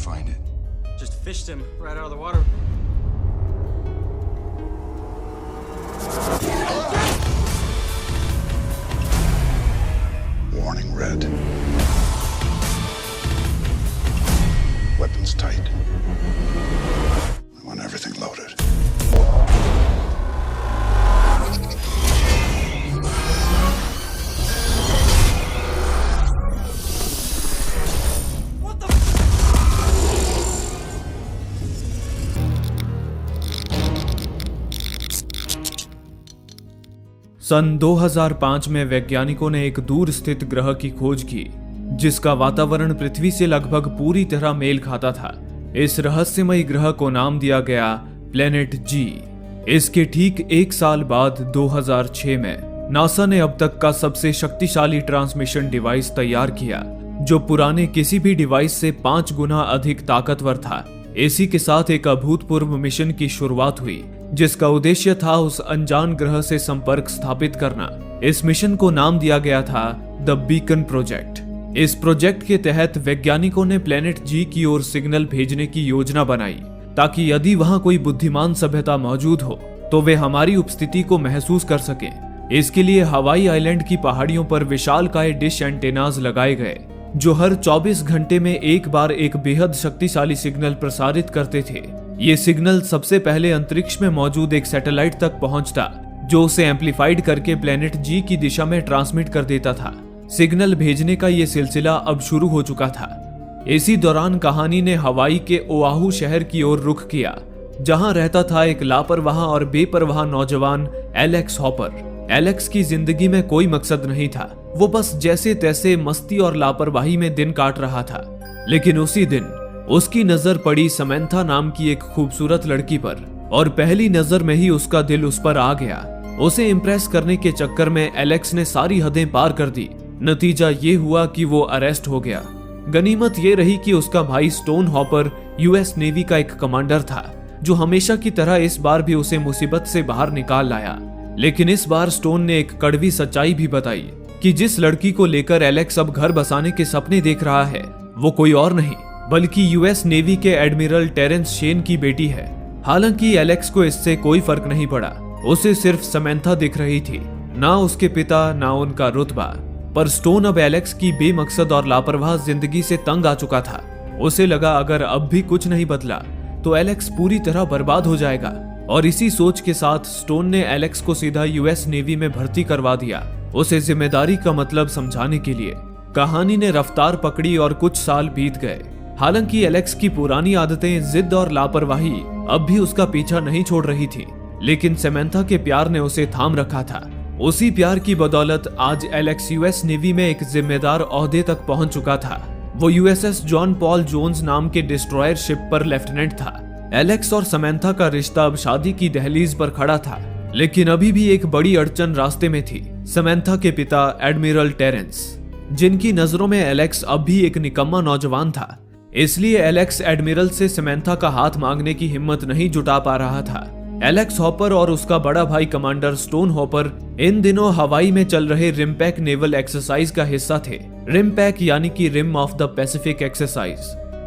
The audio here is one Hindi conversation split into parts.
find it? Just fished him right out of the water. Warning red. Weapons tight. I want everything loaded. सन 2005 में वैज्ञानिकों ने एक दूर स्थित ग्रह की खोज की जिसका वातावरण पृथ्वी से लगभग पूरी तरह मेल खाता था। इस रहस्यमयी ग्रह को नाम दिया गया प्लेनेट जी। इसके ठीक एक साल बाद 2006 में नासा ने अब तक का सबसे शक्तिशाली ट्रांसमिशन डिवाइस तैयार किया जो पुराने किसी भी डिवाइस से 5 गुना अधिक ताकतवर था। इसी के साथ एक अभूतपूर्व मिशन की शुरुआत हुई जिसका उद्देश्य था उस अनजान ग्रह से संपर्क स्थापित करना। इस मिशन को नाम दिया गया था द बीकन प्रोजेक्ट। इस प्रोजेक्ट के तहत वैज्ञानिकों ने प्लेनेट जी की ओर सिग्नल भेजने की योजना बनाई ताकि यदि वहां कोई बुद्धिमान सभ्यता मौजूद हो तो वे हमारी उपस्थिति को महसूस कर सकें। इसके लिए हवाई आइलैंड की पहाड़ियों पर विशालकाय डिश एंटेनाज लगाए गए जो हर 24 घंटे में एक बार एक बेहद शक्तिशाली सिग्नल प्रसारित करते थे। ये सिग्नल सबसे पहले अंतरिक्ष में मौजूद एक सैटेलाइट तक पहुंचता जो उसे एम्पलीफाइड करके प्लेनेट जी की दिशा में ट्रांसमिट कर देता था। सिग्नल भेजने का ये सिलसिला अब शुरू हो चुका था। इसी दौरान कहानी ने हवाई के ओआहू शहर की ओर रुख किया जहां रहता था एक लापरवाह और बेपरवाह नौजवान एलेक्स हॉपर। एलेक्स की जिंदगी में कोई मकसद नहीं था, वो बस जैसे तैसे मस्ती और लापरवाही में दिन काट रहा था। लेकिन उसी दिन उसकी नजर पड़ी समैंथा नाम की एक खूबसूरत लड़की पर और पहली नजर में ही उसका दिल उस पर आ गया। उसे इम्प्रेस करने के चक्कर में एलेक्स ने सारी हदें पार कर दी। नतीजा ये हुआ कि वो अरेस्ट हो गया। गनीमत ये रही कि उसका भाई स्टोन हॉपर यूएस नेवी का एक कमांडर था जो हमेशा की तरह इस बार भी उसे मुसीबत से बाहर निकाल लाया। लेकिन इस बार स्टोन ने एक कड़वी सच्चाई भी बताई कि जिस लड़की को लेकर एलेक्स अब घर बसाने के सपने देख रहा है वो कोई और नहीं बल्कि यूएस नेवी के एडमिरल टेरेंस शेन की बेटी है। हालांकि एलेक्स को इससे कोई फर्क नहीं पड़ा, उसे सिर्फ समैंथा दिख रही थी, ना उसके पिता ना उनका रुतबा। पर स्टोन अब एलेक्स की बेमकसद और लापरवाह जिंदगी से तंग आ चुका था। उसे लगा अगर अब भी कुछ नहीं बदला तो एलेक्स पूरी तरह बर्बाद हो जाएगा और इसी सोच के साथ स्टोन ने एलेक्स को सीधा यूएस नेवी में भर्ती करवा दिया उसे जिम्मेदारी का मतलब समझाने के लिए। कहानी ने रफ्तार पकड़ी और कुछ साल बीत गए। हालांकि एलेक्स की पुरानी आदतें, जिद और लापरवाही अब भी उसका पीछा नहीं छोड़ रही थी, लेकिन समैंथा के प्यार ने उसे थाम रखा था। उसी प्यार की बदौलत आज एलेक्स यूएस नेवी में एक जिम्मेदार ओहदे तक पहुंच चुका था। वो यूएसएस जॉन पॉल जोन्स नाम के डिस्ट्रॉयर शिप पर लेफ्टिनेंट था। एलेक्स और समैंथा का रिश्ता अब शादी की दहलीज पर खड़ा था, लेकिन अभी भी एक बड़ी अड़चन रास्ते में थी। समैंथा के पिता एडमिरल टेरेंस, जिनकी नजरों में एलेक्स अब भी एक निकम्मा नौजवान था, इसलिए एलेक्स एडमिरल से समैंथा का हाथ मांगने की हिम्मत नहीं जुटा पा रहा था। एलेक्स हॉपर और उसका बड़ा भाई कमांडर स्टोन हॉपर इन दिनों हवाई में चल रहे रिमपैक नेवल एक्सरसाइज का हिस्सा थे। रिमपैक यानी कि rim of the Pacific exercise,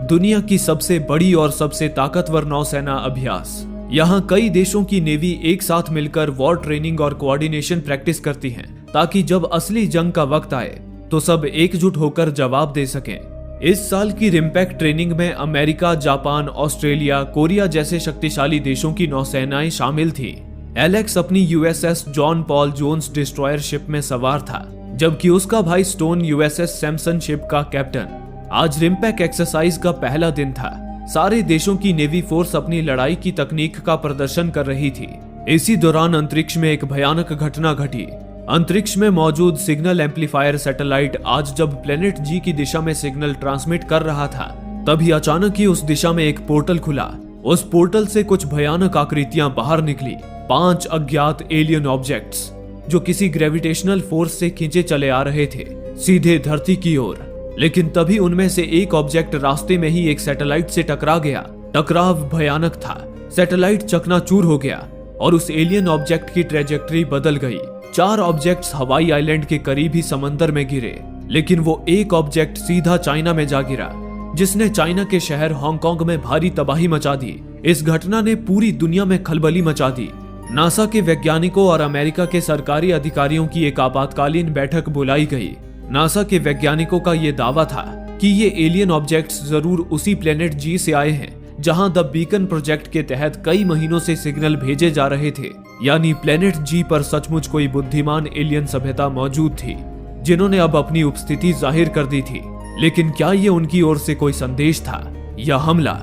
दुनिया की सबसे बड़ी और सबसे ताकतवर नौसेना अभ्यास। यहाँ कई देशों की नेवी एक साथ मिलकर वॉर ट्रेनिंग और कोऑर्डिनेशन प्रैक्टिस करती हैं, ताकि जब असली जंग का वक्त आए तो सब एकजुट होकर जवाब दे सकें। इस साल की रिमपैक ट्रेनिंग में अमेरिका, जापान, ऑस्ट्रेलिया, कोरिया जैसे शक्तिशाली देशों की नौसेनाएं शामिल थी। एलेक्स अपनी USS John Paul Jones destroyer ship में सवार था, जबकि उसका भाई स्टोन यूएसएस सैमसन शिप का कैप्टन। आज रिमपैक एक्सरसाइज का पहला दिन था। सारे देशों की नेवी फोर्स अपनी लड़ाई की तकनीक का प्रदर्शन कर रही थी। इसी दौरान अंतरिक्ष में एक भयानक घटना घटी। अंतरिक्ष में मौजूद सिग्नल एम्पलीफायर सैटेलाइट आज जब प्लेनेट जी की दिशा में सिग्नल ट्रांसमिट कर रहा था, तभी अचानक ही उस दिशा में एक पोर्टल खुला। उस पोर्टल से कुछ भयानक आकृतियां बाहर निकली। 5 अज्ञात एलियन ऑब्जेक्ट्स जो किसी ग्रेविटेशनल फोर्स से खींचे चले आ रहे थे सीधे धरती की ओर। लेकिन तभी उनमें से एक ऑब्जेक्ट रास्ते में ही एक सैटेलाइट से टकरा गया। टकराव भयानक था। सैटेलाइट चकनाचूर हो गया और उस एलियन ऑब्जेक्ट की ट्रेजेक्टरी बदल गई। 4 ऑब्जेक्ट्स हवाई आइलैंड के करीब ही समंदर में गिरे, लेकिन वो एक ऑब्जेक्ट सीधा चाइना में जा गिरा, जिसने चाइना के शहर हांगकांग में भारी तबाही मचा दी। इस घटना ने पूरी दुनिया में खलबली मचा दी। नासा के वैज्ञानिकों और अमेरिका के सरकारी अधिकारियों की एक आपातकालीन बैठक बुलाई गई। नासा के वैज्ञानिकों का ये दावा था कि ये एलियन ऑब्जेक्ट्स जरूर उसी प्लेनेट जी से आए हैं जहां द बीकन प्रोजेक्ट के तहत कई महीनों से सिग्नल भेजे जा रहे थे। यानी प्लेनेट जी पर सचमुच कोई बुद्धिमान एलियन सभ्यता मौजूद थी जिन्होंने अब अपनी उपस्थिति जाहिर कर दी थी। लेकिन क्या ये उनकी ओर से कोई संदेश था या हमला?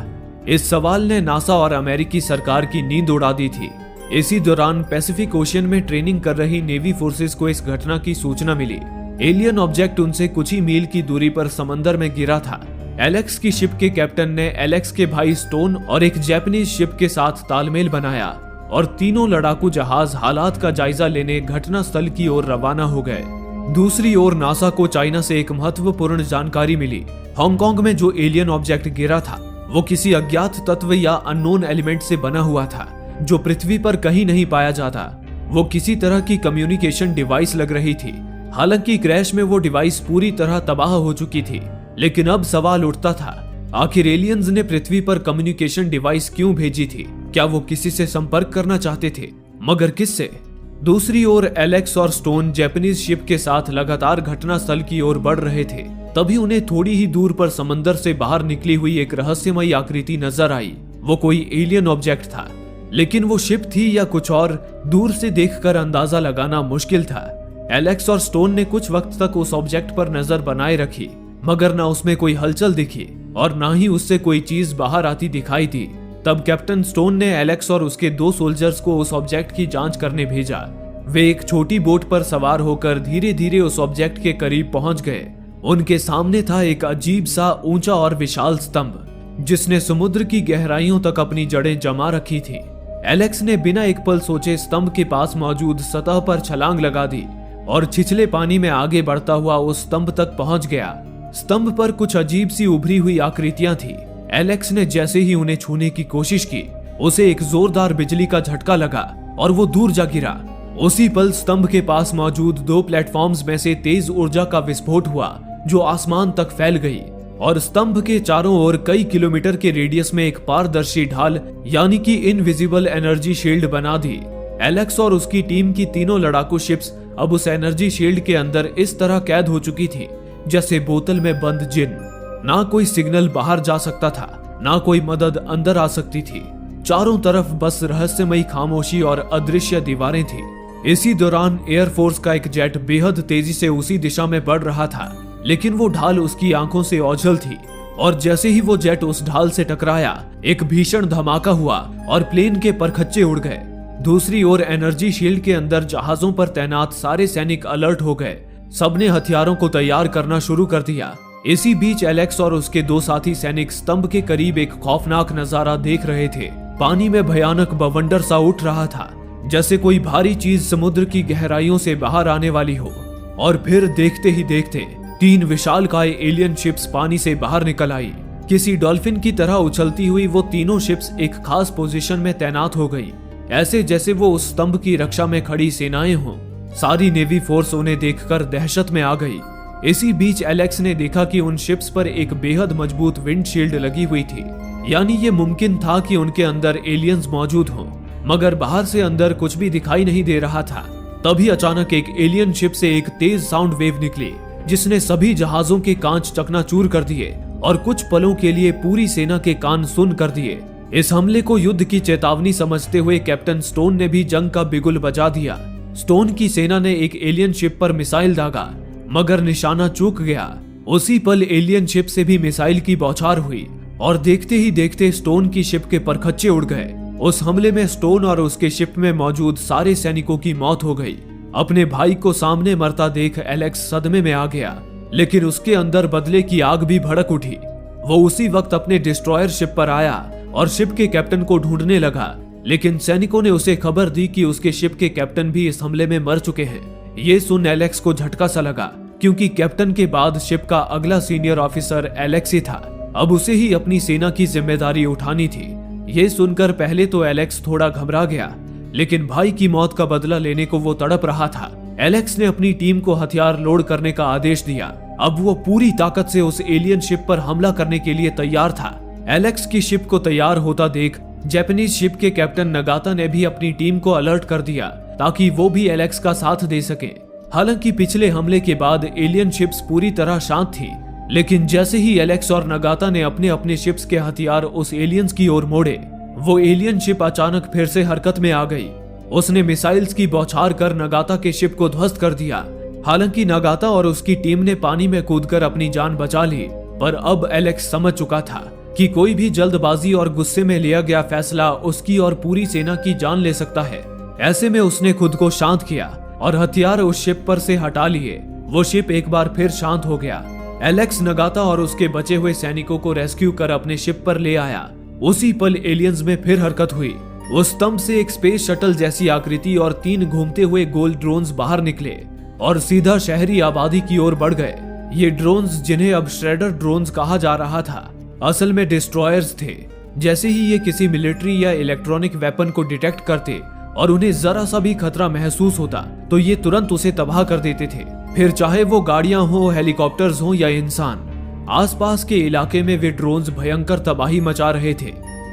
इस सवाल ने नासा और अमेरिकी सरकार की नींद उड़ा दी थी। इसी दौरान पैसिफिक ओशियन में ट्रेनिंग कर रही नेवी फोर्सेस को इस घटना की सूचना मिली। एलियन ऑब्जेक्ट उनसे कुछ ही मील की दूरी पर समंदर में गिरा था। एलेक्स की शिप के कैप्टन ने एलेक्स के भाई स्टोन और एक जापानीज शिप के साथ तालमेल बनाया और तीनों लड़ाकू जहाज हालात का जायजा लेने घटना स्थल की ओर रवाना हो गए। दूसरी ओर नासा को चाइना से एक महत्वपूर्ण जानकारी मिली। हांगकांग में जो एलियन ऑब्जेक्ट गिरा था वो किसी अज्ञात तत्व या अननोन एलिमेंट से बना हुआ था जो पृथ्वी पर कहीं नहीं पाया जाता। वो किसी तरह की कम्युनिकेशन डिवाइस लग रही थी। हालांकि क्रैश में वो डिवाइस पूरी तरह तबाह हो चुकी थी। लेकिन अब सवाल उठता था, आखिर एलियंस ने पृथ्वी पर कम्युनिकेशन डिवाइस क्यों भेजी थी? क्या वो किसी से संपर्क करना चाहते थे, मगर किससे? दूसरी ओर एलेक्स और स्टोन जापानीज शिप के साथ लगातार घटना स्थल की ओर बढ़ रहे थे। तभी उन्हें थोड़ी ही दूर पर समंदर से बाहर निकली हुई एक रहस्यमयी आकृति नजर आई। वो कोई एलियन ऑब्जेक्ट था, लेकिन वो शिप थी या कुछ और, दूर से देखकर अंदाजा लगाना मुश्किल था। एलेक्स और स्टोन ने कुछ वक्त तक उस ऑब्जेक्ट पर नजर बनाए रखी, मगर ना उसमें कोई हलचल दिखी और ना ही उससे कोई चीज बाहर आती दिखाई दी। तब कैप्टन स्टोन ने एलेक्स और उसके 2 सोल्जर्स को उस ऑब्जेक्ट की जांच करने भेजा। वे एक छोटी बोट पर सवार होकर धीरे धीरे उस ऑब्जेक्ट के करीब पहुंच गए। उनके सामने था एक अजीब सा ऊंचा और विशाल स्तंभ जिसने समुद्र की गहराइयों तक अपनी जड़ें जमा रखी थी। एलेक्स ने बिना एक पल सोचे स्तंभ के पास मौजूद सतह पर छलांग लगा दी और छिछले पानी में आगे बढ़ता हुआ उस स्तंभ तक पहुंच गया। स्तंभ पर कुछ अजीब सी उभरी हुई आकृतियां थी। एलेक्स ने जैसे ही उन्हें छूने की कोशिश की, उसे एक जोरदार बिजली का झटका लगा और वो दूर जा गिरा। उसी पल स्तंभ के पास मौजूद 2 प्लेटफॉर्म्स में से तेज ऊर्जा का विस्फोट हुआ जो आसमान तक फैल गई और स्तंभ के चारों ओर कई किलोमीटर के रेडियस में एक पारदर्शी ढाल यानी कि इनविजिबल एनर्जी शील्ड बना दी। एलेक्स और उसकी टीम की तीनों लड़ाकू शिप्स अब उस एनर्जी शील्ड के अंदर इस तरह कैद हो चुकी थी जैसे बोतल में बंद जिन। ना कोई सिग्नल बाहर जा सकता था, ना कोई मदद अंदर आ सकती थी। चारों तरफ बस रहस्यमयी खामोशी और अदृश्य दीवारें थी। इसी दौरान एयरफोर्स का एक जेट बेहद तेजी से उसी दिशा में बढ़ रहा था, लेकिन वो ढाल उसकी आंखों से ओझल थी और जैसे ही वो जेट उस ढाल से टकराया, एक भीषण धमाका हुआ और प्लेन के परखच्चे उड़ गए। दूसरी ओर एनर्जी शील्ड के अंदर जहाजों पर तैनात सारे सैनिक अलर्ट हो गए। सबने हथियारों को तैयार करना शुरू कर दिया। इसी बीच एलेक्स और उसके 2 साथी सैनिक स्तंभ के करीब एक खौफनाक नजारा देख रहे थे। पानी में भयानक बवंडर सा उठ रहा था, जैसे कोई भारी चीज समुद्र की गहराइयों से बाहर आने वाली हो। और फिर देखते ही देखते 3 विशालकाय एलियन शिप्स पानी से बाहर निकल आई। किसी डॉल्फिन की तरह उछलती हुई वो तीनों शिप्स एक खास पोजीशन में तैनात हो गई, ऐसे जैसे वो उस स्तंभ की रक्षा में खड़ी सेनाएं हों। सारी नेवी फोर्स उन्हें देखकर दहशत में आ गई। इसी बीच एलेक्स ने देखा कि उन शिप्स पर एक बेहद मजबूत विंडशील्ड लगी हुई थी, यानी ये मुमकिन था कि उनके अंदर एलियंस मौजूद हों, मगर बाहर से अंदर कुछ भी दिखाई नहीं दे रहा था। तभी अचानक एक एलियन शिप से एक तेज साउंड वेव निकली जिसने सभी जहाजों के कांच चकनाचूर कर दिए और कुछ पलों के लिए पूरी सेना के कान सुन कर दिए। इस हमले को युद्ध की चेतावनी समझते हुए कैप्टन स्टोन ने भी जंग का बिगुल बजा दिया। स्टोन की सेना ने एक एलियन शिप पर मिसाइल दागा, मगर निशाना चूक गया। उसी पल एलियन शिप से भी मिसाइल की बौछार हुई और देखते ही देखते स्टोन की शिप के परखच्चे उड़ गए। उस हमले में स्टोन और उसके शिप में मौजूद सारे सैनिकों की मौत हो गई। अपने भाई को सामने मरता देख एलेक्स सदमे में आ गया, लेकिन उसके अंदर बदले की आग भी भड़क उठी। वो उसी वक्त अपने डिस्ट्रॉयर शिप पर आया और शिप के कैप्टन को ढूंढने लगा, लेकिन सैनिकों ने उसे खबर दी कि उसके शिप के कैप्टन भी इस हमले में मर चुके हैं। ये सुन एलेक्स को झटका सा लगा, क्योंकि कैप्टन के बाद शिप का अगला सीनियर ऑफिसर एलेक्स ही था। अब उसे ही अपनी सेना की जिम्मेदारी उठानी थी। ये सुनकर पहले तो एलेक्स थोड़ा घबरा गया, लेकिन भाई की मौत का बदला लेने को वो तड़प रहा था। एलेक्स ने अपनी टीम को हथियार लोड करने का आदेश दिया अब वो पूरी ताकत से उस एलियन शिप पर हमला करने के लिए तैयार था। एलेक्स की शिप को तैयार होता देख जापानीज शिप के कैप्टन नगाता ने भी अपनी टीम को अलर्ट कर दिया ताकि वो भी एलेक्स का साथ दे सके। हालांकि पिछले हमले के बाद एलियन शिप्स पूरी तरह शांत थी, लेकिन जैसे ही एलेक्स और नगाता ने अपने अपने शिप्स के हथियार उस एलियंस की ओर मोड़े, वो एलियन शिप अचानक फिर से हरकत में आ गई। उसने मिसाइल्स की बौछार कर नगाता के शिप को ध्वस्त कर दिया। हालांकि नगाता और उसकी टीम ने पानी में कूदकर अपनी जान बचा ली, पर अब एलेक्स समझ चुका था कि कोई भी जल्दबाजी और गुस्से में लिया गया फैसला उसकी और पूरी सेना की जान ले सकता है। ऐसे में उसने खुद को शांत किया और हथियार उस शिप पर से हटा लिए। वो शिप एक बार फिर शांत हो गया। एलेक्स नगाता और उसके बचे हुए सैनिकों को रेस्क्यू कर अपने शिप पर ले आया। उसी पल एलियंस में फिर हरकत हुई। उस स्तंभ से एक स्पेस शटल जैसी आकृति और 3 घूमते हुए गोल ड्रोन्स बाहर निकले और सीधा शहरी आबादी की ओर बढ़ गए। ये ड्रोन्स, जिन्हें अब श्रेडर ड्रोन्स कहा जा रहा था, असल में डिस्ट्रॉयर्स थे। जैसे ही ये किसी मिलिट्री या इलेक्ट्रॉनिक वेपन को डिटेक्ट करते और उन्हें जरा सा भी खतरा महसूस होता तो ये तुरंत उसे तबाह कर देते थे, फिर चाहे वो गाड़ियां हो, हेलीकॉप्टर्स हो या इंसान। आसपास के इलाके में वे ड्रोन्स भयंकर तबाही मचा रहे थे।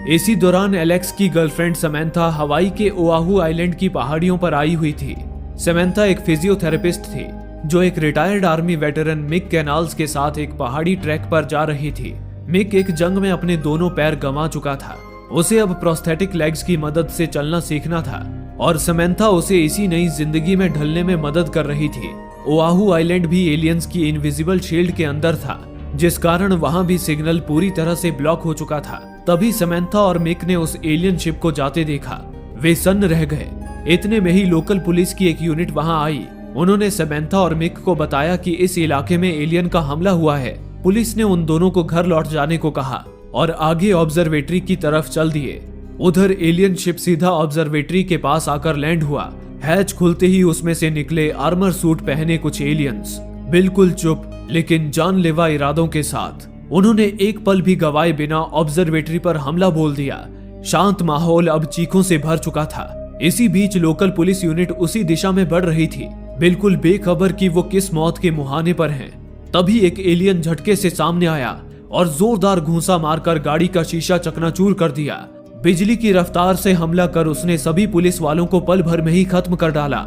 इसी दौरान एलेक्स की गर्लफ्रेंड समैंथा हवाई के ओआहू आइलैंड की पहाड़ियों पर आई हुई थी। समैंथा एक फिजियोथेरेपिस्ट थी जो एक retired army veteran Mick Canals के साथ एक पहाड़ी ट्रैक पर जा रही थी। मिक एक जंग में अपने दोनों पैर गंवा चुका था। उसे अब प्रोस्थेटिक लेग्स की मदद से चलना सीखना था और समैंथा उसे इसी नई जिंदगी में ढलने में मदद कर रही थी। ओआहू आइलैंड भी एलियंस की इनविजिबल शील्ड के अंदर था, जिस कारण वहां भी सिग्नल पूरी तरह से ब्लॉक हो चुका था। तभी समैंथा और मिक ने उस एलियन शिप को जाते देखा। वे सन्न रह गए। इतने में ही लोकल पुलिस की एक यूनिट वहां आई। उन्होंने समैंथा और मिक को बताया कि इस इलाके में एलियन का हमला हुआ है। पुलिस ने उन दोनों को घर लौट जाने को कहा और आगे ऑब्जर्वेटरी की तरफ चल दिए। उधर एलियन शिप सीधा ऑब्जर्वेटरी के पास आकर लैंड हुआ। हैच खुलते ही उसमें से निकले आर्मर सूट पहने कुछ एलियंस, बिल्कुल चुप लेकिन जानलेवा इरादों के साथ। उन्होंने एक पल भी गवाए बिना ऑब्जर्वेटरी पर हमला बोल दिया। शांत माहौल अब चीखों से भर चुका था। इसी बीच लोकल पुलिस यूनिट उसी दिशा में बढ़ रही थी, बिल्कुल बेखबर कि वो किस मौत के मुहाने पर हैं। तभी एक एलियन झटके से सामने आया और जोरदार घूंसा मारकर गाड़ी का शीशा चकनाचूर कर दिया। बिजली की रफ्तार से हमला कर उसने सभी पुलिस वालों को पल भर में ही खत्म कर डाला।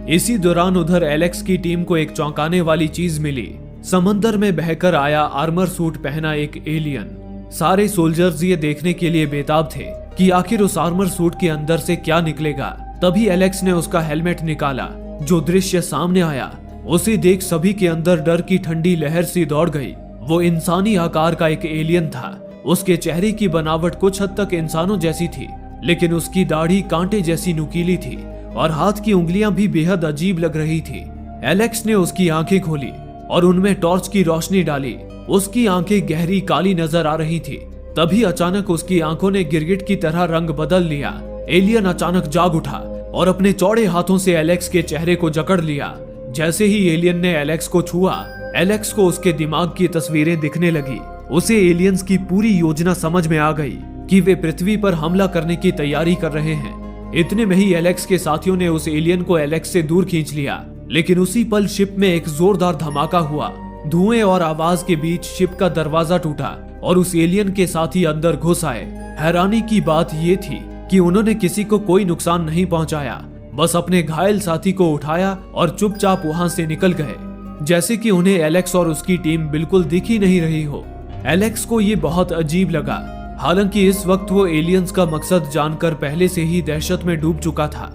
इसी दौरान उधर एलेक्स की टीम को एक चौंकाने वाली चीज मिली। समंदर में बहकर आया आर्मर सूट पहना एक एलियन। सारे सोल्जर्स ये देखने के लिए बेताब थे कि आखिर उस आर्मर सूट के अंदर से क्या निकलेगा। तभी एलेक्स ने उसका हेलमेट निकाला। जो दृश्य सामने आया उसे देख सभी के अंदर डर की ठंडी लहर सी दौड़ गई। वो इंसानी आकार का एक एलियन था। उसके चेहरे की बनावट कुछ हद तक इंसानों जैसी थी, लेकिन उसकी दाढ़ी कांटे जैसी नुकीली थी और हाथ की उंगलियां भी बेहद अजीब लग रही थी। एलेक्स ने उसकी आंखें खोली और उनमें टॉर्च की रोशनी डाली। उसकी आंखें गहरी काली नजर आ रही थी। तभी अचानक उसकी आंखों ने गिरगिट की तरह रंग बदल लिया। एलियन अचानक जाग उठा और अपने चौड़े हाथों से एलेक्स के चेहरे को जकड़ लिया। जैसे ही एलियन ने एलेक्स को छुआ, एलेक्स को उसके दिमाग की तस्वीरें दिखने लगी। उसे एलियंस की पूरी योजना समझ में आ गई कि वे पृथ्वी पर हमला करने की तैयारी कर रहे हैं। इतने में ही एलेक्स के साथियों ने उस एलियन को एलेक्स से दूर खींच लिया, लेकिन उसी पल शिप में एक जोरदार धमाका हुआ। धुएं और आवाज के बीच शिप का दरवाजा टूटा और उस एलियन के साथी अंदर घुस आए। हैरानी की बात ये थी कि उन्होंने किसी को कोई नुकसान नहीं पहुंचाया, बस अपने घायल साथी को उठाया और चुपचाप वहां से निकल गए, जैसे कि उन्हें एलेक्स और उसकी टीम बिल्कुल दिख ही नहीं रही हो। एलेक्स को ये बहुत अजीब लगा। हालांकि इस वक्त वो एलियंस का मकसद जानकर पहले से ही दहशत में डूब चुका था।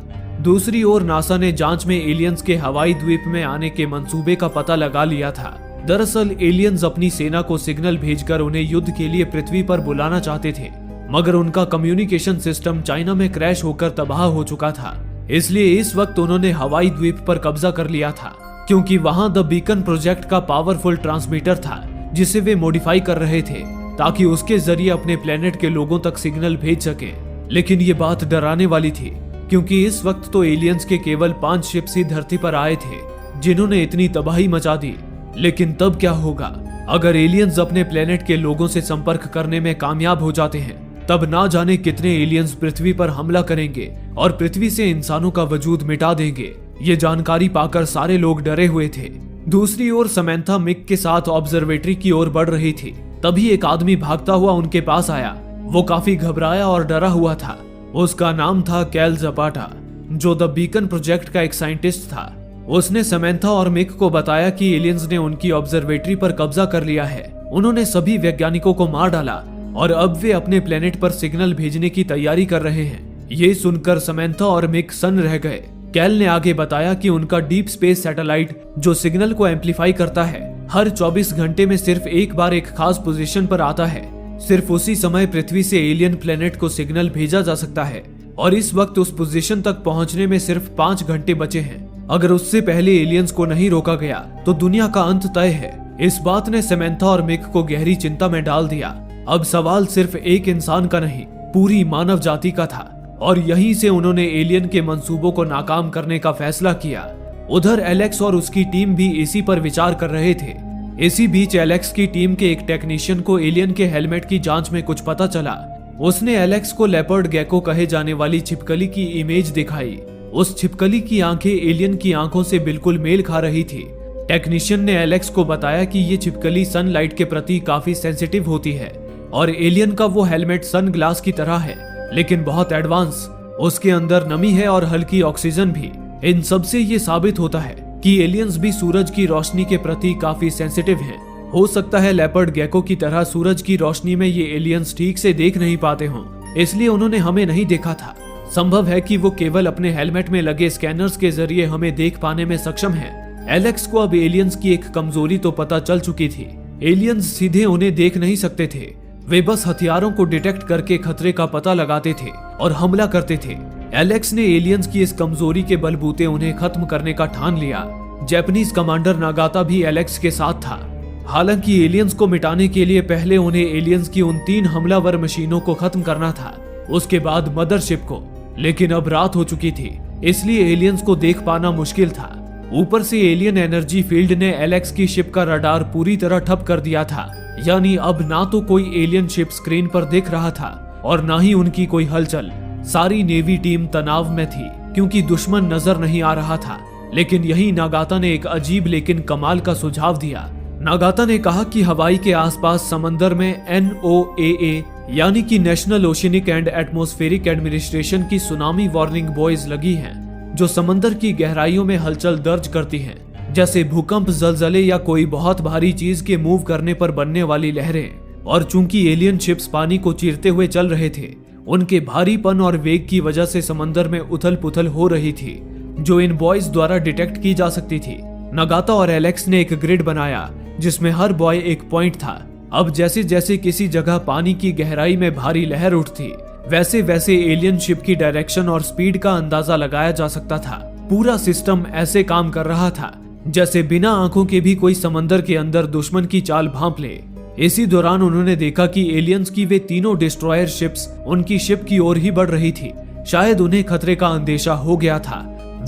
दूसरी ओर नासा ने जांच में एलियंस के हवाई द्वीप में आने के मंसूबे का पता लगा लिया था। दरअसल एलियंस अपनी सेना को सिग्नल भेजकर उन्हें युद्ध के लिए पृथ्वी पर बुलाना चाहते थे, मगर उनका कम्युनिकेशन सिस्टम चाइना में क्रैश होकर तबाह हो चुका था। इसलिए इस वक्त उन्होंने हवाई द्वीप पर कब्जा कर लिया था, क्योंकि वहां द बीकन प्रोजेक्ट का पावरफुल ट्रांसमीटर था जिसे वे मॉडिफाई कर रहे थे ताकि उसके जरिए अपने प्लेनेट के लोगों तक सिग्नल भेज सके। लेकिन ये बात डराने वाली थी, क्योंकि इस वक्त तो एलियंस के केवल 5 शिप्स ही धरती पर आए थे जिन्होंने इतनी तबाही मचा दी। लेकिन तब क्या होगा अगर एलियंस अपने प्लेनेट के लोगों से संपर्क करने में कामयाब हो जाते हैं? तब ना जाने कितने एलियंस पृथ्वी पर हमला करेंगे और पृथ्वी से इंसानों का वजूद मिटा देंगे। ये जानकारी पाकर सारे लोग डरे हुए थे। दूसरी ओर समंथा मिक के साथ ऑब्जर्वेटरी की ओर बढ़ रही थी। तभी एक आदमी भागता हुआ उनके पास आया। वो काफी घबराया और डरा हुआ था। उसका नाम था कैल ज़पाटा, जो द बीकन प्रोजेक्ट का एक साइंटिस्ट था। उसने समंथा और मिक को बताया कि एलियंस ने उनकी ऑब्जर्वेटरी पर कब्जा कर लिया है। उन्होंने सभी वैज्ञानिकों को मार डाला और अब वे अपने प्लेनेट पर सिग्नल भेजने की तैयारी कर रहे हैं। ये सुनकर समंथा और मिक सन्न रह गए। कैल ने आगे बताया कि उनका डीप स्पेस सैटेलाइट, जो सिग्नल को एम्पलीफाई करता है, हर 24 घंटे में सिर्फ एक बार एक खास पोजीशन पर आता है। सिर्फ उसी समय पृथ्वी से एलियन प्लेनेट को सिग्नल भेजा जा सकता है और इस वक्त उस पोजीशन तक पहुंचने में सिर्फ 5 घंटे बचे हैं। अगर उससे पहले एलियंस को नहीं रोका गया तो दुनिया का अंत तय है। इस बात ने समंथा और मिक को गहरी चिंता में डाल दिया। अब सवाल सिर्फ एक इंसान का नहीं, पूरी मानव जाति का था और यहीं से उन्होंने एलियन के मंसूबों को नाकाम करने का फैसला किया। उधर एलेक्स और उसकी टीम भी इसी पर विचार कर रहे थे। इसी बीच एलेक्स की टीम के एक टेक्नीशियन को एलियन के हेलमेट की जांच में कुछ पता चला। उसने एलेक्स को लेपर्ड गेको कहे जाने वाली छिपकली की इमेज दिखाई। उस छिपकली की आंखें एलियन की आंखों से बिल्कुल मेल खा रही थी। टेक्नीशियन ने एलेक्स को बताया कि ये छिपकली सनलाइट के प्रति काफी सेंसिटिव होती है और एलियन का वो हेलमेट सन ग्लास की तरह है, लेकिन बहुत एडवांस। उसके अंदर नमी है और हल्की ऑक्सीजन भी। इन सब से ये साबित होता है कि एलियंस भी सूरज की रोशनी के प्रति काफी सेंसिटिव हैं। हो सकता है लेपर्ड गेको की तरह सूरज की रोशनी में ये एलियंस ठीक से देख नहीं पाते हों, इसलिए उन्होंने हमें नहीं देखा था। संभव है कि वो केवल अपने हेलमेट में लगे स्कैनर्स के जरिए हमें देख पाने में सक्षम है। एलेक्स को अब एलियंस की एक कमजोरी तो पता चल चुकी थी। एलियंस सीधे उन्हें देख नहीं सकते थे। वे बस हथियारों को डिटेक्ट करके खतरे का पता लगाते थे और हमला करते थे। एलेक्स ने एलियंस की इस कमजोरी के बलबूते उन्हें खत्म करने का ठान लिया। जापानीज कमांडर नागाता भी एलेक्स के साथ था। हालांकि एलियंस को मिटाने के लिए पहले उन्हें एलियंस की उन 3 हमलावर मशीनों को खत्म करना था, उसके बाद मदरशिप को। लेकिन अब रात हो चुकी थी, इसलिए एलियंस को देख पाना मुश्किल था। ऊपर से एलियन एनर्जी फील्ड ने एलेक्स की शिप का रडार पूरी तरह ठप कर दिया था। यानी अब ना तो कोई एलियन शिप स्क्रीन पर देख रहा था और ना ही उनकी कोई हलचल। सारी नेवी टीम तनाव में थी क्योंकि दुश्मन नजर नहीं आ रहा था। लेकिन यही नागाता ने एक अजीब लेकिन कमाल का सुझाव दिया। नागाता ने कहा कि हवाई के आसपास समंदर में NOAA यानी कि नेशनल ओशिनिक एंड एटमॉस्फेरिक एडमिनिस्ट्रेशन की सुनामी वार्निंग बॉयज लगी हैं, जो समंदर की गहराइयों में हलचल दर्ज करती हैं, जैसे भूकंप, जलजले या कोई बहुत भारी चीज के मूव करने पर बनने वाली लहरें। और चूंकि एलियन शिप्स पानी को चीरते हुए चल रहे थे, उनके भारीपन और वेग की वजह से समंदर में उथल पुथल हो रही थी, जो इन बॉयज द्वारा डिटेक्ट की जा सकती थी। नागाता और एलेक्स ने एक ग्रिड बनाया जिसमें हर बॉय एक पॉइंट था। अब जैसे जैसे किसी जगह पानी की गहराई में भारी लहर उठती, वैसे वैसे एलियन शिप की डायरेक्शन और स्पीड का अंदाजा लगाया जा सकता था। पूरा सिस्टम ऐसे काम कर रहा था जैसे बिना आंखों के भी कोई समंदर के अंदर दुश्मन की चाल भांप ले। इसी दौरान उन्होंने देखा कि एलियंस की वे तीनों डिस्ट्रॉयर शिप्स उनकी शिप की ओर ही बढ़ रही थी। शायद उन्हें खतरे का अंदेशा हो गया था।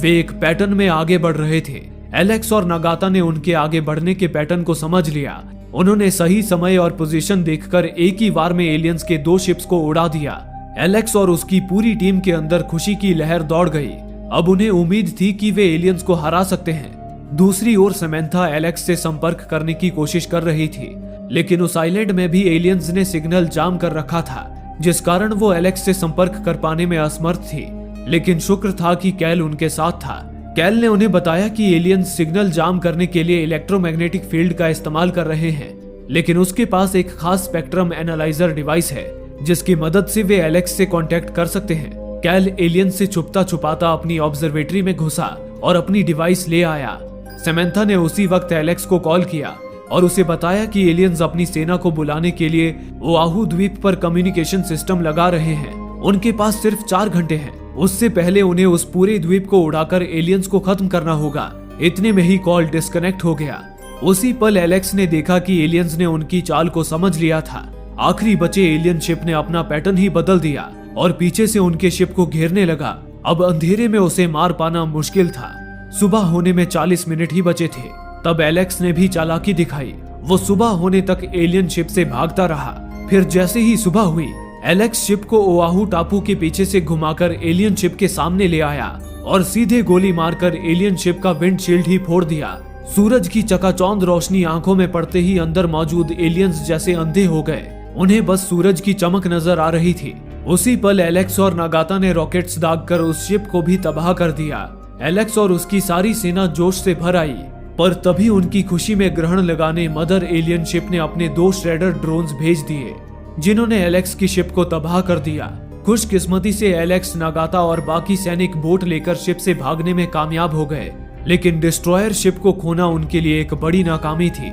वे एक पैटर्न में आगे बढ़ रहे थे। एलेक्स और नागाता ने उनके आगे बढ़ने के पैटर्न को समझ लिया। उन्होंने सही समय और पोजीशन देखकर एक ही बार में एलियंस के 2 शिप्स को उड़ा दिया। एलेक्स और उसकी पूरी टीम के अंदर खुशी की लहर दौड़ गई। अब उन्हें उम्मीद थी कि वे एलियंस को हरा सकते हैं। दूसरी ओर समंथा एलेक्स से संपर्क करने की कोशिश कर रही थी, लेकिन उस आइलैंड में भी एलियंस ने सिग्नल जाम कर रखा था, जिस कारण वो एलेक्स से संपर्क कर पाने में असमर्थ थी। लेकिन शुक्र था कि कैल उनके साथ था। कैल ने उन्हें बताया कि एलियंस सिग्नल जाम करने के लिए इलेक्ट्रोमैग्नेटिक फील्ड का इस्तेमाल कर रहे हैं, लेकिन उसके पास एक खास स्पेक्ट्रम एनालाइजर डिवाइस है जिसकी मदद से वे एलेक्स से कांटेक्ट कर सकते हैं। कैल एलियंस से छुपता छुपाता अपनी ऑब्जर्वेटरी में घुसा और अपनी डिवाइस ले आया। समंथा ने उसी वक्त एलेक्स को कॉल किया और उसे बताया कि एलियंस अपनी सेना को बुलाने के लिए ओआहू द्वीप पर कम्युनिकेशन सिस्टम लगा रहे हैं। उनके पास सिर्फ 4 घंटे हैं। उससे पहले उन्हें उस पूरे द्वीप को उड़ाकर एलियंस को खत्म करना होगा। इतने में ही कॉल डिस्कनेक्ट हो गया। उसी पल एलेक्स ने देखा कि एलियंस ने उनकी चाल को समझ लिया था। आखिरी बचे एलियन शिप ने अपना पैटर्न ही बदल दिया और पीछे से उनके शिप को घेरने लगा। अब अंधेरे में उसे मार पाना मुश्किल था। सुबह होने में 40 मिनट ही बचे थे। तब एलेक्स ने भी चालाकी दिखाई। वो सुबह होने तक एलियन शिप से भागता रहा। फिर जैसे ही सुबह हुई, एलेक्स शिप को ओआहू टापू के पीछे से घुमाकर एलियन शिप के सामने ले आया और सीधे गोली मारकर एलियन शिप का विंडशील्ड ही फोड़ दिया। सूरज की चकाचौंध रोशनी आंखों में पड़ते ही अंदर मौजूद एलियंस जैसे अंधे हो गए। उन्हें बस सूरज की चमक नजर आ रही थी। उसी पल एलेक्स और नागाता ने रॉकेट्स दागकर उस शिप को भी तबाह कर दिया। एलेक्स और उसकी सारी सेना जोश से भर आई, पर तभी उनकी खुशी में ग्रहण लगाने मदर एलियन शिप ने अपने 2 श्रेडर ड्रोन्स भेज दिए, जिन्होंने एलेक्स की शिप को तबाह कर दिया। खुशकिस्मती से एलेक्स, नागाता और बाकी सैनिक बोट लेकर शिप से भागने में कामयाब हो गए, लेकिन डिस्ट्रॉयर शिप को खोना उनके लिए एक बड़ी नाकामी थी।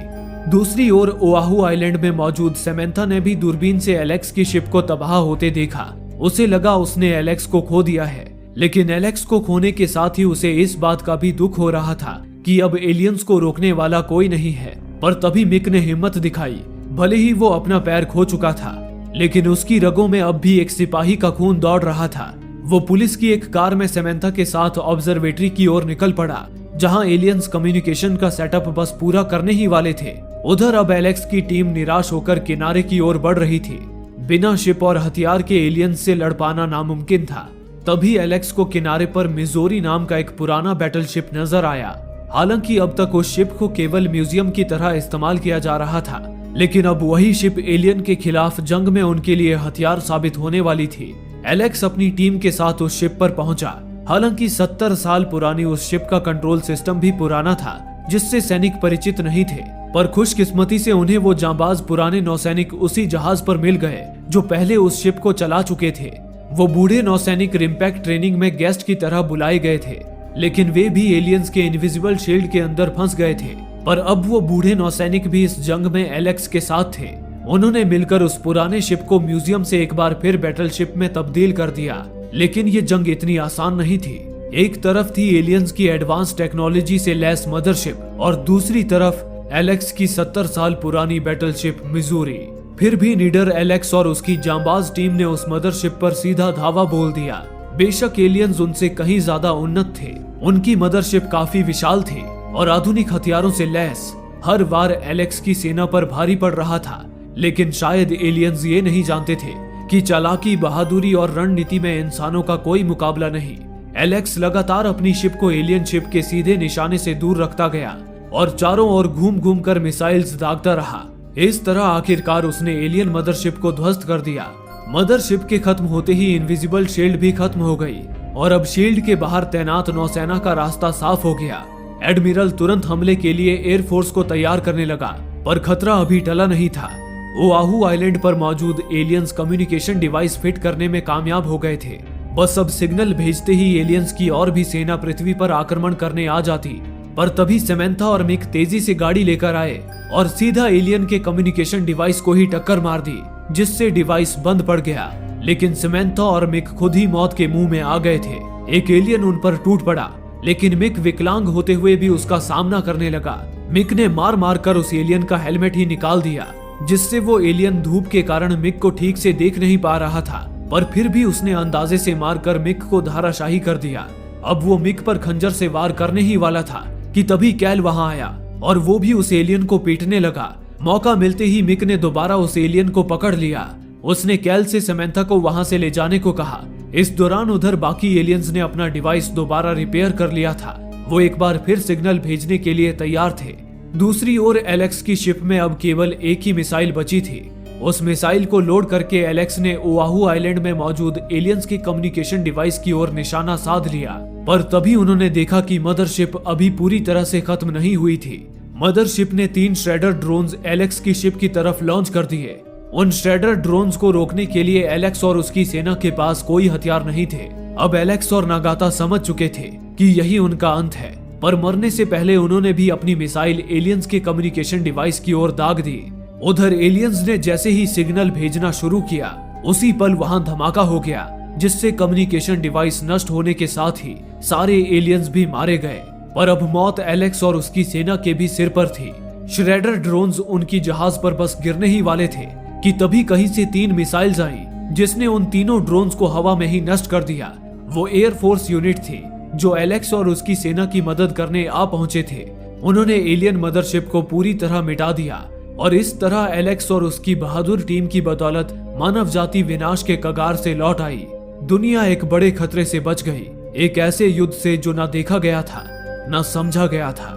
दूसरी ओर ओआहू आइलैंड में मौजूद सैमंथा ने भी दूरबीन से एलेक्स की शिप को तबाह होते देखा। उसे लगा उसने एलेक्स को खो दिया है, लेकिन एलेक्स को खोने के साथ ही उसे इस बात का भी दुख हो रहा था कि अब एलियंस को रोकने वाला कोई नहीं है। पर तभी मिक ने हिम्मत दिखाई। भले ही वो अपना पैर खो चुका था, लेकिन उसकी रगों में अब भी एक सिपाही का खून दौड़ रहा था। वो पुलिस की एक कार में सैमंथा के साथ ऑब्जर्वेटरी की ओर निकल पड़ा, जहां एलियंस कम्युनिकेशन का सेटअप बस पूरा करने ही वाले थे। उधर अब एलेक्स की टीम निराश होकर किनारे की ओर बढ़ रही थी। बिना शिप और हथियार के एलियंस से लड़ पाना नामुमकिन था। तभी एलेक्स को किनारे पर मिजोरी नाम का एक पुराना बैटलशिप नजर आया। हालांकि अब तक उस शिप को केवल म्यूजियम की तरह इस्तेमाल किया जा रहा था, लेकिन अब वही शिप एलियन के खिलाफ जंग में उनके लिए हथियार साबित होने वाली थी। एलेक्स अपनी टीम के साथ उस शिप पर पहुंचा। हालांकि 70 साल पुरानी उस शिप का कंट्रोल सिस्टम भी पुराना था, जिससे सैनिक परिचित नहीं थे। पर खुशकिस्मती से उन्हें वो जांबाज पुराने नौसैनिक उसी जहाज पर मिल गए जो पहले उस शिप को चला चुके थे। वो बूढ़े नौसैनिक रिम्पैक्ट ट्रेनिंग में गेस्ट की तरह बुलाए गए थे, लेकिन वे भी एलियंस के इनविजिबल शील्ड के अंदर फंस गए थे। पर अब वो बूढ़े नौसैनिक भी इस जंग में एलेक्स के साथ थे। उन्होंने मिलकर उस पुराने शिप को म्यूजियम से एक बार फिर बैटलशिप में तब्दील कर दिया। लेकिन ये जंग इतनी आसान नहीं थी। एक तरफ थी एलियंस की एडवांस टेक्नोलॉजी से लैस मदरशिप और दूसरी तरफ एलेक्स की 70 साल पुरानी बैटलशिप मिजूरी। फिर भी निडर एलेक्स और उसकी जांबाज टीम ने उस मदरशिप पर सीधा धावा बोल दिया। बेशक एलियंस उनसे कहीं ज्यादा उन्नत थे, उनकी मदरशिप काफी विशाल थी और आधुनिक हथियारों से लैस। हर वार एलेक्स की सेना पर भारी पड़ रहा था, लेकिन शायद एलियंस ये नहीं जानते थे कि चालाकी, बहादुरी और रणनीति में इंसानों का कोई मुकाबला नहीं। एलेक्स लगातार अपनी शिप को एलियन शिप के सीधे निशाने से दूर रखता गया और चारों ओर घूम घूम कर मिसाइल्स दागता रहा। इस तरह आखिरकार उसने एलियन मदरशिप को ध्वस्त कर दिया। मदरशिप के खत्म होते ही इनविजिबल शील्ड भी खत्म हो गई और अब शील्ड के बाहर तैनात नौसेना का रास्ता साफ हो गया। एडमिरल तुरंत हमले के लिए एयरफोर्स को तैयार करने लगा, पर खतरा अभी टला नहीं था। ओआहू आइलैंड पर मौजूद एलियंस कम्युनिकेशन डिवाइस फिट करने में कामयाब हो गए थे। बस अब सिग्नल भेजते ही एलियंस की और भी सेना पृथ्वी पर आक्रमण करने आ जाती। पर तभी सैमंथा और मिक तेजी से गाड़ी लेकर आए और सीधा एलियन के कम्युनिकेशन डिवाइस को ही टक्कर मार दी, जिससे डिवाइस बंद पड़ गया। लेकिन सैमंथा और मिक खुद ही मौत के मुंह में आ गए थे। एक एलियन उन पर टूट पड़ा, लेकिन मिक विकलांग होते हुए भी उसका सामना करने लगा। मिक ने मार मार कर उस एलियन का हेलमेट ही निकाल दिया, जिससे वो एलियन धूप के कारण मिक को ठीक से देख नहीं पा रहा था। पर फिर भी उसने अंदाजे से मारकर मिक को धाराशाही कर दिया। अब वो मिक पर खंजर से वार करने ही वाला था कि तभी कैल वहां आया और वो भी उस एलियन को पीटने लगा। मौका मिलते ही मिक ने दोबारा उस एलियन को पकड़ लिया। उसने कैल से सैमंथा को वहां से ले जाने को कहा। इस दौरान उधर बाकी एलियंस ने अपना डिवाइस दोबारा रिपेयर कर लिया था। वो एक बार फिर सिग्नल भेजने के लिए तैयार थे। दूसरी ओर एलेक्स की शिप में अब केवल एक ही मिसाइल बची थी। उस मिसाइल को लोड करके एलेक्स ने ओआहू आइलैंड में मौजूद एलियंस की कम्युनिकेशन डिवाइस की ओर निशाना साध लिया। पर तभी उन्होंने देखा कि मदरशिप अभी पूरी तरह से खत्म नहीं हुई थी। मदरशिप ने 3 श्रेडर ड्रोन्स एलेक्स की शिप की तरफ लॉन्च कर दिए। उन श्रेडर ड्रोन्स को रोकने के लिए एलेक्स और उसकी सेना के पास कोई हथियार नहीं थे। अब एलेक्स और नागाता समझ चुके थे कि यही उनका अंत है, पर मरने से पहले उन्होंने भी अपनी मिसाइल एलियंस के कम्युनिकेशन डिवाइस की ओर दाग दी। उधर एलियंस ने जैसे ही सिग्नल भेजना शुरू किया, उसी पल वहां धमाका हो गया, जिससे कम्युनिकेशन डिवाइस नष्ट होने के साथ ही सारे एलियंस भी मारे गए। पर अब मौत एलेक्स और उसकी सेना के भी सिर पर थी। श्रेडर ड्रोन्स उनकी जहाज पर बस गिरने ही वाले थे कि तभी कहीं से 3 मिसाइल्स आई, जिसने उन तीनों ड्रोन्स को हवा में ही नष्ट कर दिया। वो एयरफोर्स यूनिट थी जो एलेक्स और उसकी सेना की मदद करने आ पहुंचे थे। उन्होंने एलियन मदरशिप को पूरी तरह मिटा दिया और इस तरह एलेक्स और उसकी बहादुर टीम की बदौलत मानव जाति विनाश के कगार से लौट आई। दुनिया एक बड़े खतरे से बच गई, एक ऐसे युद्ध से जो ना देखा गया था, ना समझा गया था।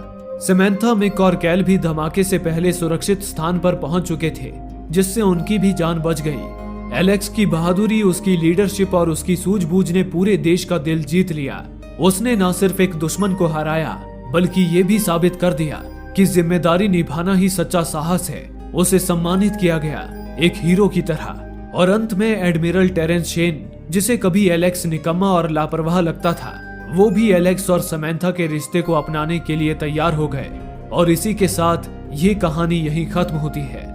समैंथा, मिक और कैल भी धमाके से पहले सुरक्षित स्थान पर पहुंच चुके थे, जिससे उनकी भी जान बच गई। एलेक्स की बहादुरी, उसकी लीडरशिप और उसकी सूझबूझ ने पूरे देश का दिल जीत लिया। उसने न सिर्फ एक दुश्मन को हराया, बल्कि ये भी साबित कर दिया कि जिम्मेदारी निभाना ही सच्चा साहस है। उसे सम्मानित किया गया एक हीरो की तरह। और अंत में एडमिरल टेरेंस शेन, जिसे कभी एलेक्स निकम्मा और लापरवाह लगता था, वो भी एलेक्स और समैंथा के रिश्ते को अपनाने के लिए तैयार हो गए। और इसी के साथ ये कहानी यहीं खत्म होती है।